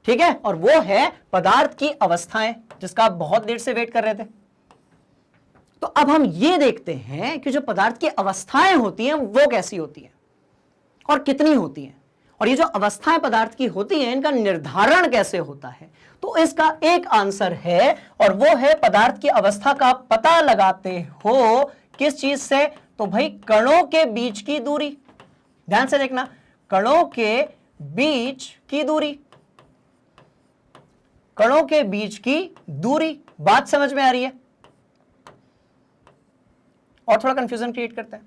ठीक है, और वो है पदार्थ की अवस्थाएं, जिसका आप बहुत देर से वेट कर रहे थे। तो अब हम ये देखते हैं कि जो पदार्थ की अवस्थाएं होती हैं वो कैसी होती हैं और कितनी होती हैं, और ये जो अवस्थाएं पदार्थ की होती हैं इनका निर्धारण कैसे होता है। तो इसका एक आंसर है, और वो है पदार्थ की अवस्था का पता लगाते हो किस चीज से, तो भाई कणों के बीच की दूरी। ध्यान से देखना, कणों के बीच की दूरी, कणों के बीच की दूरी। बात समझ में आ रही है? और थोड़ा कंफ्यूजन क्रिएट करता है,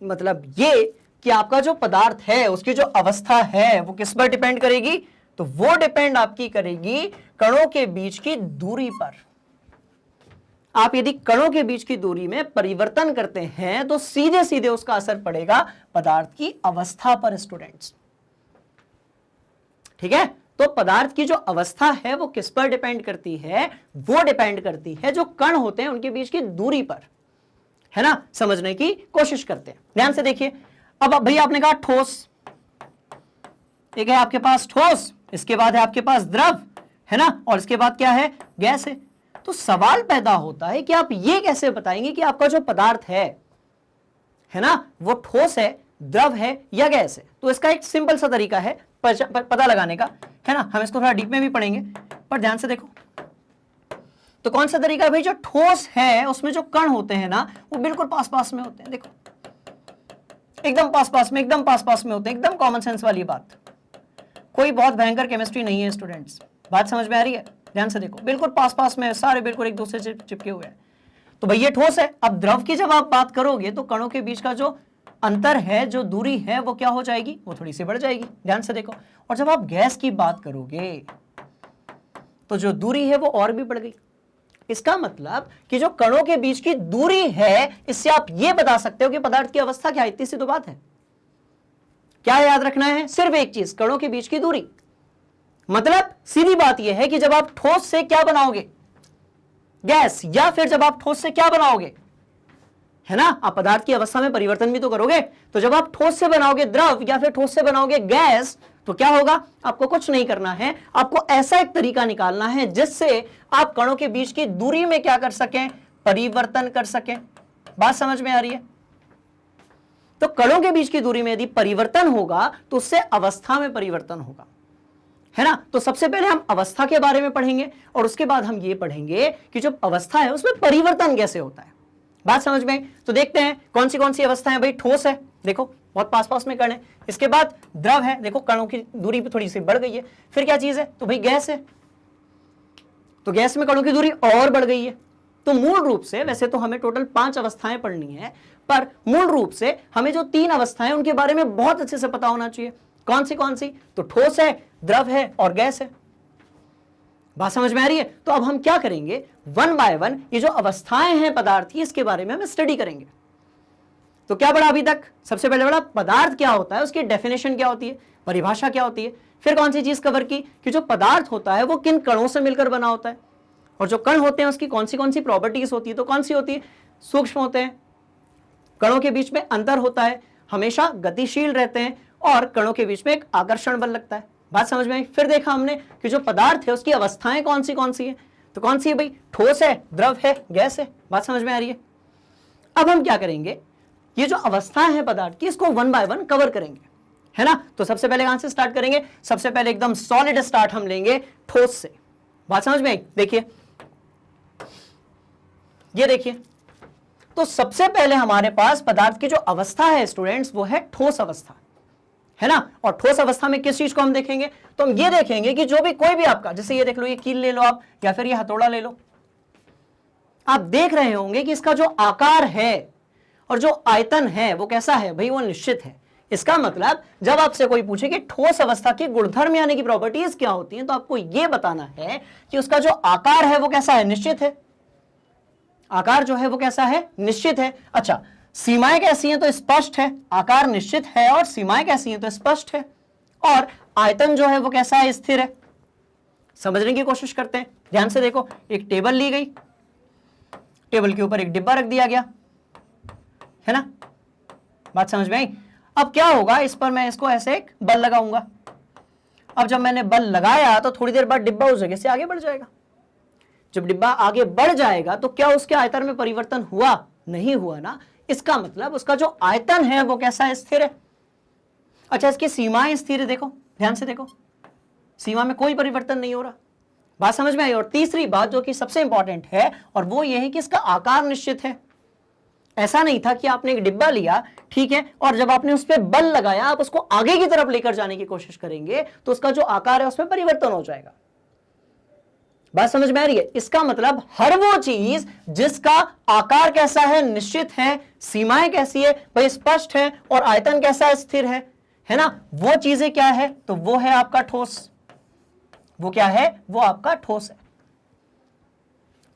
मतलब ये कि आपका जो पदार्थ है उसकी जो अवस्था है वो किस पर डिपेंड करेगी, तो वो डिपेंड आपकी करेगी कणों के बीच की दूरी पर। आप यदि कणों के बीच की दूरी में परिवर्तन करते हैं तो सीधे सीधे उसका असर पड़ेगा पदार्थ की अवस्था पर स्टूडेंट्स। ठीक है, तो पदार्थ की जो अवस्था है वो किस पर डिपेंड करती है, वो डिपेंड करती है जो कण होते हैं उनके बीच की दूरी पर, है ना। समझने की कोशिश करते हैं, ध्यान से देखिए। अब भैया आपने कहा ठोस, एक है आपके पास ठोस, इसके बाद है आपके पास द्रव, है ना, और इसके बाद क्या है, गैस है। तो सवाल पैदा होता है कि आप ये कैसे बताएंगे कि आपका जो पदार्थ है ना, वो ठोस है, द्रव है या गैस है। तो इसका एक सिंपल सा तरीका है पता लगाने का, है ना। हम इसको थोड़ा डीप में भी पढ़ेंगे, पर ध्यान से देखो। तो कौन सा तरीका है भाई, जो ठोस है उसमें जो कण होते हैं ना वो बिल्कुल पास पास में होते हैं, देखो एकदम पास पास में, एकदम पास पास में होते हैं, एकदम कॉमन सेंस वाली बात। कोई बहुत भयंकर केमिस्ट्री नहीं है स्टूडेंट्स, बात समझ में आ रही है? ध्यान से देखो, बिल्कुल पास पास में सारे, बिल्कुल एक दूसरे से चिपके हुए हैं। तो भाई ये ठोस है। अब द्रव की जब आप बात करोगे तो कणों के बीच का जो अंतर है, जो दूरी है, वो क्या हो जाएगी, वो थोड़ी सी बढ़ जाएगी। ध्यान से देखो। और जब आप गैस की बात करोगे तो जो दूरी है वो और भी बढ़ गई। इसका मतलब कि जो कणों के बीच की दूरी है, इससे आप ये बता सकते हो कि पदार्थ की अवस्था क्या है। इतनी सी तो बात है। क्या याद रखना है, सिर्फ एक चीज, कणों के बीच की दूरी। मतलब सीधी बात यह है कि जब आप ठोस से क्या बनाओगे, गैस, या फिर जब आप ठोस से क्या बनाओगे, है ना, आप पदार्थ की अवस्था में परिवर्तन भी तो करोगे। तो जब आप ठोस से बनाओगे द्रव या फिर ठोस से बनाओगे गैस, तो क्या होगा, आपको कुछ नहीं करना है, आपको ऐसा एक तरीका निकालना है जिससे आप कणों के बीच की दूरी में क्या कर सकें, परिवर्तन कर सकें। बात समझ में आ रही है? तो कणों के बीच की दूरी में यदि परिवर्तन होगा तो उससे अवस्था में परिवर्तन होगा, है ना। तो सबसे पहले हम अवस्था के बारे में पढ़ेंगे और उसके बाद हम ये पढ़ेंगे कि जो अवस्था है उसमें परिवर्तन कैसे होता है। बात समझ में? तो देखते हैं कौन सी अवस्था है। भाई ठोस है, देखो बहुत पास पास में कण है। इसके बाद द्रव है, देखो कणों की दूरी भी थोड़ी सी बढ़ गई है। फिर क्या चीज है, तो भाई गैस है, तो गैस में कणों की दूरी और बढ़ गई है। तो मूल रूप से, वैसे तो हमें टोटल 5 अवस्थाएं पढ़नी है, पर मूल रूप से हमें जो 3 अवस्थाएं उनके बारे में बहुत अच्छे से पता होना चाहिए। कौन सी? तो ठोस है, द्रव है और गैस है। बात समझ में आ रही है? तो अब हम क्या करेंगे, 1 बाय 1 ये जो अवस्थाएं हैं पदार्थ की, इसके बारे में हम स्टडी करेंगे। तो क्या पढ़ा अभी तक? सबसे पहले पढ़ा पदार्थ क्या होता है, उसकी डेफिनेशन क्या होती है, परिभाषा क्या होती है। फिर कौन सी चीज कवर की कि जो पदार्थ होता है वो किन कणों से मिलकर बना होता है, और जो कण होते हैं उसकी कौन सी प्रॉपर्टीज होती है। तो कौन सी होती है, सूक्ष्म होते हैं, कणों के बीच में अंतर होता है, हमेशा गतिशील रहते हैं, और कणों के बीच में एक आकर्षण बल लगता है। बात समझ में आई? फिर देखा हमने कि जो पदार्थ है उसकी अवस्थाएं कौन सी है। तो कौन सी है भाई, ठोस है, द्रव है, गैस है। बात समझ में आ रही है? अब हम क्या करेंगे, ये जो अवस्थाएं हैं पदार्थ की, इसको 1 बाय 1 कवर करेंगे, है ना। तो सबसे पहले कहां से स्टार्ट करेंगे, सबसे पहले एकदम सॉलिड स्टार्ट हम लेंगे ठोस से। बात समझ में आई? देखिए, ये देखिए, तो सबसे पहले हमारे पास पदार्थ की जो अवस्था है स्टूडेंट्स, वो है ठोस अवस्था, है ना। और ठोस अवस्था में किस चीज को हम देखेंगे, तो हम ये देखेंगे कि जो भी कोई भी आपका, जैसे ये देख लो, ये कील ले लो आप, या फिर ये हथौड़ा ले लो, आप देख रहे होंगे कि इसका जो आकार है और जो आयतन है वो कैसा है भाई, वो निश्चित है। इसका मतलब जब आपसे कोई पूछे कि ठोस अवस्था की गुणधर्म यानी कि प्रॉपर्टीज क्या होती हैं, तो आपको यह बताना है कि उसका जो आकार है वो कैसा है, निश्चित है। आकार जो है वो कैसा है, निश्चित है। अच्छा, सीमाएं कैसी हैं, तो स्पष्ट है। आकार निश्चित है और सीमाएं कैसी हैं, तो स्पष्ट है। और आयतन जो है वो कैसा है, स्थिर है। समझने की कोशिश करते हैं, ध्यान से देखो। एक टेबल ली गई, टेबल के ऊपर एक डिब्बा रख दिया गया, है ना। बात समझ में आई? अब क्या होगा, इस पर मैं इसको ऐसे एक बल लगाऊंगा। अब जब मैंने बल लगाया तो थोड़ी देर बाद डिब्बा उस जगह से आगे बढ़ जाएगा। जब डिब्बा आगे बढ़ जाएगा तो क्या उसके आयतन में परिवर्तन हुआ? नहीं हुआ ना। इसका मतलब उसका जो आयतन है वो कैसा है? स्थिर है। अच्छा, इसकी सीमाएं स्थिर है, देखो ध्यान से देखो, सीमा में कोई परिवर्तन नहीं हो रहा। बात समझ में आई? और तीसरी बात जो कि सबसे इंपॉर्टेंट है, और वो ये है कि इसका आकार निश्चित है। ऐसा नहीं था कि आपने एक डिब्बा लिया, ठीक है, और जब आपने उस पर बल लगाया, आप उसको आगे की तरफ लेकर जाने की कोशिश करेंगे तो उसका जो आकार है उसमें परिवर्तन हो जाएगा। बात समझ में आ रही है? इसका मतलब हर वो चीज जिसका आकार कैसा है? निश्चित है, सीमाएं कैसी है भाई? स्पष्ट है, और आयतन कैसा है? स्थिर है ना? वो चीजें क्या है? तो वो है आपका ठोस। वो क्या है? वो आपका ठोस है।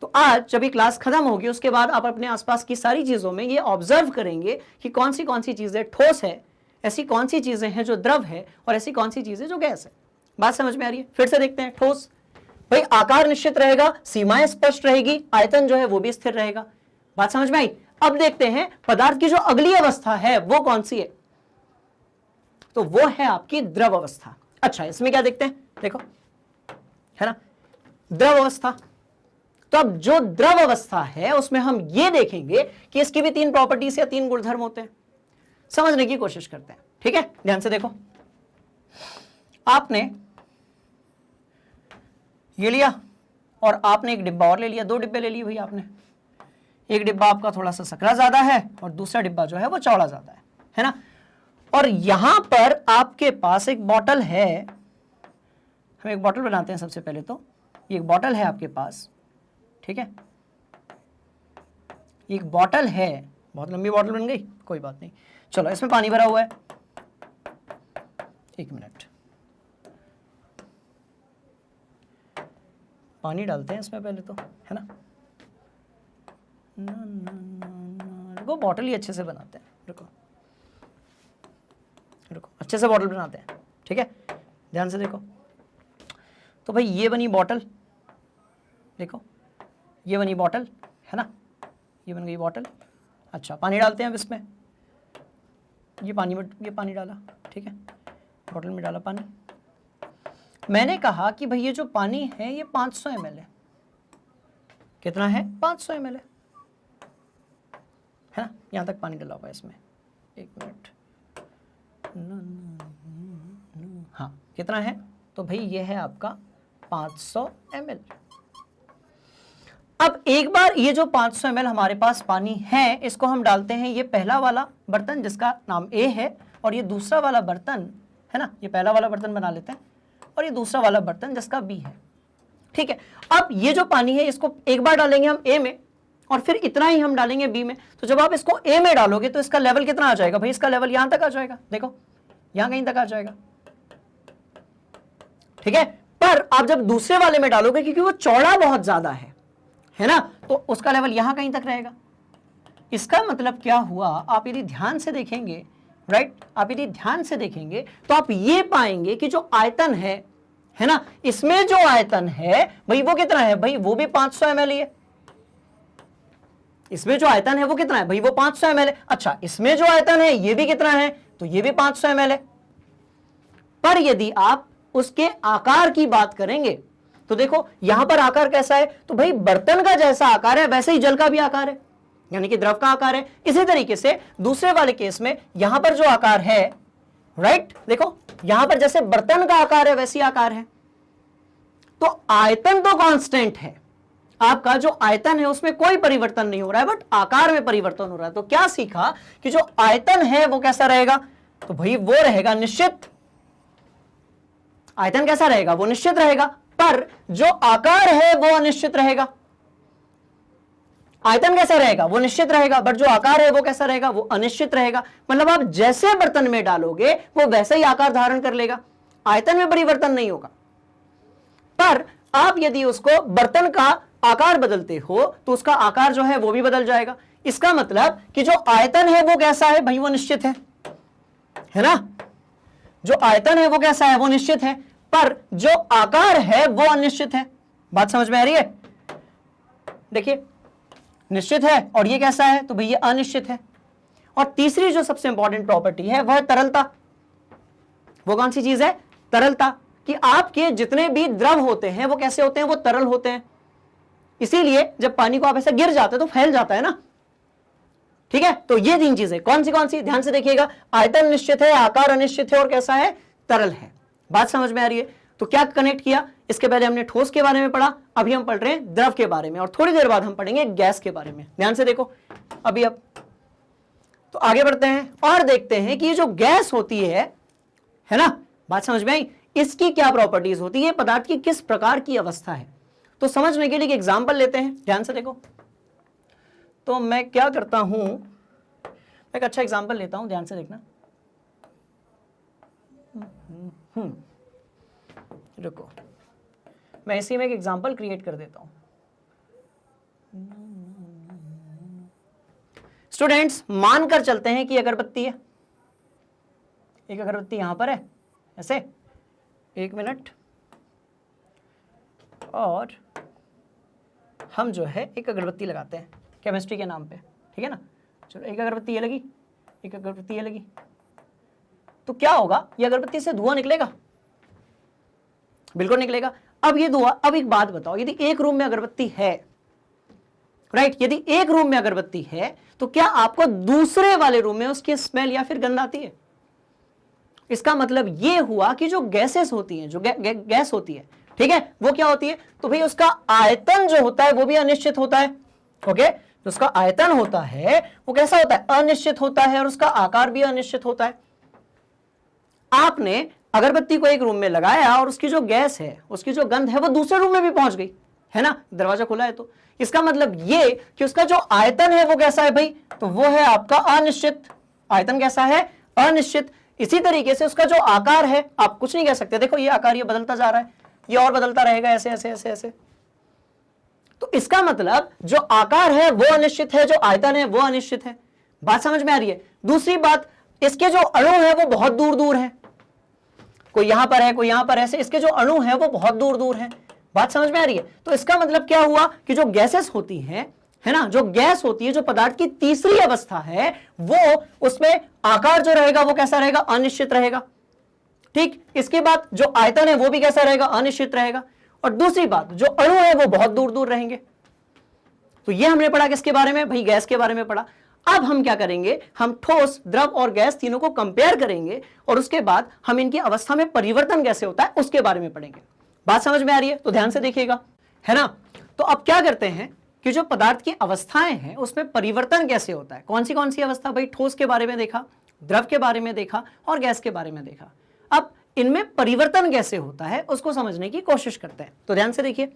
तो आज जब ये क्लास खत्म होगी उसके बाद आप अपने आसपास की सारी चीजों में ये ऑब्जर्व करेंगे कि कौन सी चीजें ठोस है, ऐसी कौन सी चीजें हैं जो द्रव है, और ऐसी कौन सी चीजें जो गैस है। बात समझ में आ रही है? फिर से देखते हैं। ठोस भाई आकार निश्चित रहेगा, सीमाएं स्पष्ट रहेगी, आयतन जो है वो भी स्थिर रहेगा। बात समझ में आई? अब देखते हैं पदार्थ की जो अगली अवस्था है वो कौन सी है, तो वो है आपकी द्रव अवस्था। अच्छा, इसमें क्या देखते हैं? देखो, है ना, द्रव अवस्था। तो अब जो द्रव अवस्था है उसमें हम ये देखेंगे कि इसकी भी 3 प्रॉपर्टीज या 3 गुणधर्म होते हैं। समझने की कोशिश करते हैं, ठीक है? ध्यान से देखो, आपने ये लिया और आपने एक डिब्बा और ले लिया, 2 डिब्बे ले लिए भाई आपने। एक डिब्बा आपका थोड़ा सा सकरा ज्यादा है और दूसरा डिब्बा जो है वो चौड़ा ज्यादा है ना? और यहां पर आपके पास एक बॉटल है। हम एक बॉटल बनाते हैं सबसे पहले। तो ये एक बॉटल है आपके पास, ठीक है? एक बॉटल है, बहुत लंबी बॉटल बन गई, कोई बात नहीं। चलो, इसमें पानी भरा हुआ है। एक मिनट, पानी डालते हैं इसमें पहले तो, है ना? रुको, बॉटल ही अच्छे से बनाते हैं। रुको रुको, अच्छे से बॉटल बनाते हैं, ठीक है? ध्यान से देखो। तो भाई ये बनी बॉटल, देखो ये बनी बॉटल, है ना? ये बन गई बॉटल। अच्छा, पानी डालते हैं अब इसमें। ये पानी डाला, ठीक है? बॉटल में डाला पानी। मैंने कहा कि भाई ये जो पानी है ये 500 ml है। कितना है? 500 ml है ना? यहां तक पानी डाला हुआ है इसमें। एक मिनट, हाँ, कितना है? तो भाई ये है आपका 500 ml। अब एक बार ये जो 500 ml हमारे पास पानी है, इसको हम डालते हैं ये पहला वाला बर्तन जिसका नाम A है, और ये दूसरा वाला बर्तन, है ना, ये पहला वाला बर्तन बना लेते हैं, और ये दूसरा वाला बर्तन जिसका B है, ठीक है? अब ये जो पानी है इसको एक बार डालेंगे हम A में, और फिर इतना ही हम डालेंगे B में। तो जब आप इसको A में डालोगे तो इसका लेवल कितना आ जाएगा भाई? इसका लेवल यहां तक आ जाएगा, देखो यहां कहीं तक आ जाएगा, ठीक है? पर आप जब दूसरे वाले में डालोगे, क्योंकि वो चौड़ा बहुत ज्यादा है ना, तो उसका लेवल यहां कहीं तक रहेगा। इसका मतलब क्या हुआ? आप यदि ध्यान से देखेंगे, राइट, आप यदि ध्यान से देखेंगे तो आप ये पाएंगे कि जो आयतन है ना, इसमें जो आयतन है भाई वो कितना है? भाई वो भी 500 ml है। इसमें जो आयतन है वो कितना है? भाई वो 500 ml है। अच्छा, इसमें जो आयतन है ये भी कितना है? तो ये भी 500 ml है। पर यदि आप उसके आकार की बात करेंगे तो देखो यहां पर आकार कैसा है? तो भाई बर्तन का जैसा आकार है वैसे ही जल का भी आकार है, यानी कि द्रव का आकार है। इसी तरीके से दूसरे वाले केस में यहां पर जो आकार है, राइट, देखो यहां पर जैसे बर्तन का आकार है वैसी आकार है। तो आयतन तो कांस्टेंट है, आपका जो आयतन है उसमें कोई परिवर्तन नहीं हो रहा है, बट आकार में परिवर्तन हो रहा है। तो क्या सीखा कि जो आयतन है वो कैसा रहेगा? तो भाई वो रहेगा निश्चित। आयतन कैसा रहेगा? वो निश्चित रहेगा, पर जो आकार है वो अनिश्चित रहेगा। आयतन कैसा रहेगा? वो निश्चित रहेगा, बट जो आकार है वो कैसा रहेगा? वो अनिश्चित रहेगा। मतलब आप जैसे बर्तन में डालोगे वो वैसे ही आकार धारण कर लेगा, आयतन में परिवर्तन नहीं होगा। पर आप यदि उसको बर्तन का आकार बदलते हो तो उसका आकार जो है वो भी बदल जाएगा। इसका मतलब कि जो आयतन है वो कैसा है? भाई वो निश्चित है ना? जो आयतन है वो कैसा है? वो निश्चित है, पर जो आकार है वो अनिश्चित है। बात समझ में आ रही है? देखिए, निश्चित है और ये कैसा है? तो भाई ये अनिश्चित है। और तीसरी जो सबसे इंपॉर्टेंट प्रॉपर्टी है वह तरलता। वो कौन सी चीज है? तरलता। कि आपके जितने भी द्रव होते हैं वो कैसे होते हैं, वो तरल होते हैं। इसीलिए जब पानी को आप ऐसे गिर जाते हैं तो फैल जाता है ना, ठीक है। तो ये 3 चीजें कौन सी, ध्यान से देखिएगा, आयतन निश्चित है, आकार अनिश्चित है और कैसा है, तरल है। बात समझ में आ रही है। तो क्या कनेक्ट किया, इसके पहले हमने ठोस के बारे में पढ़ा, अभी हम पढ़ रहे हैं द्रव के बारे में, और थोड़ी देर बाद हम पढ़ेंगे गैस के बारे में। ध्यान से देखो अभी। अब तो आगे बढ़ते हैं और देखते हैं कि ये जो गैस होती है ना, बात समझ में आई, इसकी क्या प्रॉपर्टीज होती है, पदार्थ की किस प्रकार की अवस्था है। तो समझने के लिए एक एग्जांपल लेते हैं, ध्यान से देखो। तो मैं क्या करता हूं, एक अच्छा एग्जांपल लेता हूं, ध्यान से देखना। रुको, मैं इसी में एक एग्जांपल क्रिएट कर देता हूं। स्टूडेंट्स, मानकर चलते हैं कि अगरबत्ती है, एक अगरबत्ती यहां पर है ऐसे, 1 मिनट, और हम जो है एक अगरबत्ती लगाते हैं केमिस्ट्री के नाम पे, ठीक है ना। चलो, एक अगरबत्ती ये लगी, एक अगरबत्ती ये लगी, तो क्या होगा, ये अगरबत्ती से धुआं निकलेगा, बिल्कुल निकलेगा। अब ये धुआं, अब एक बात बताओ, यदि एक रूम में अगरबत्ती है, राइट, यदि एक रूम में अगरबत्ती है तो क्या आपको दूसरे वाले रूम में उसकी स्मेल या फिर गंध आती है? इसका मतलब ये हुआ कि जो गैसेस होती हैं, जो गैस होती है, ठीक है, वो क्या होती है, तो भाई उसका आयतन जो होता है वो भी अनिश्चित होता है। ओके, तो उसका आयतन होता है वो कैसा होता है, अनिश्चित होता है, और उसका आकार भी अनिश्चित होता है। आपने अगरबत्ती को एक रूम में लगाया और उसकी जो गैस है, उसकी जो गंध है वो दूसरे रूम में भी पहुंच गई, है ना, दरवाजा खुला है। तो इसका मतलब ये कि उसका जो आयतन है वो कैसा है भाई, तो वो है आपका अनिश्चित। आयतन कैसा है, अनिश्चित। इसी तरीके से उसका जो आकार है, आप कुछ नहीं कह सकते, देखो ये आकार ये बदलता जा रहा है, ये और बदलता रहेगा, ऐसे ऐसे ऐसे ऐसे। तो इसका मतलब जो आकार है वो अनिश्चित है, जो आयतन है वो अनिश्चित है। बात समझ में आ रही है। दूसरी बात, इसके जो अणु है वो बहुत दूर दूर है, कोई यहां पर है, कोई यहां पर, ऐसे इसके जो अणु है वो बहुत दूर दूर है। बात समझ में आ रही है। तो इसका मतलब क्या हुआ कि जो गैसेस होती हैं, है ना, जो गैस होती है, जो पदार्थ की तीसरी अवस्था है, वो उसमें आकार जो रहेगा वो कैसा रहेगा, अनिश्चित रहेगा। ठीक, इसके बाद जो आयतन है वो भी कैसा रहेगा, अनिश्चित रहेगा। और दूसरी बात, जो अणु है वो बहुत दूर दूर रहेंगे। तो ये हमने पढ़ा किसके बारे में भाई, गैस के बारे में पढ़ा। अब हम क्या करेंगे, हम ठोस, द्रव और गैस तीनों को कंपेयर करेंगे, और उसके बाद हम इनकी अवस्था में परिवर्तन कैसे होता है उसके बारे में पढ़ेंगे। बात समझ में आ रही है। तो ध्यान से देखिएगा, है ना। तो अब क्या करते हैं कि जो पदार्थ की अवस्थाएं हैं उसमें परिवर्तन कैसे होता है, कौन सी अवस्था भाई, ठोस के बारे में देखा, द्रव के बारे में देखा और गैस के बारे में देखा। अब इनमें परिवर्तन कैसे होता है उसको समझने की कोशिश करते हैं। तो ध्यान से देखिए,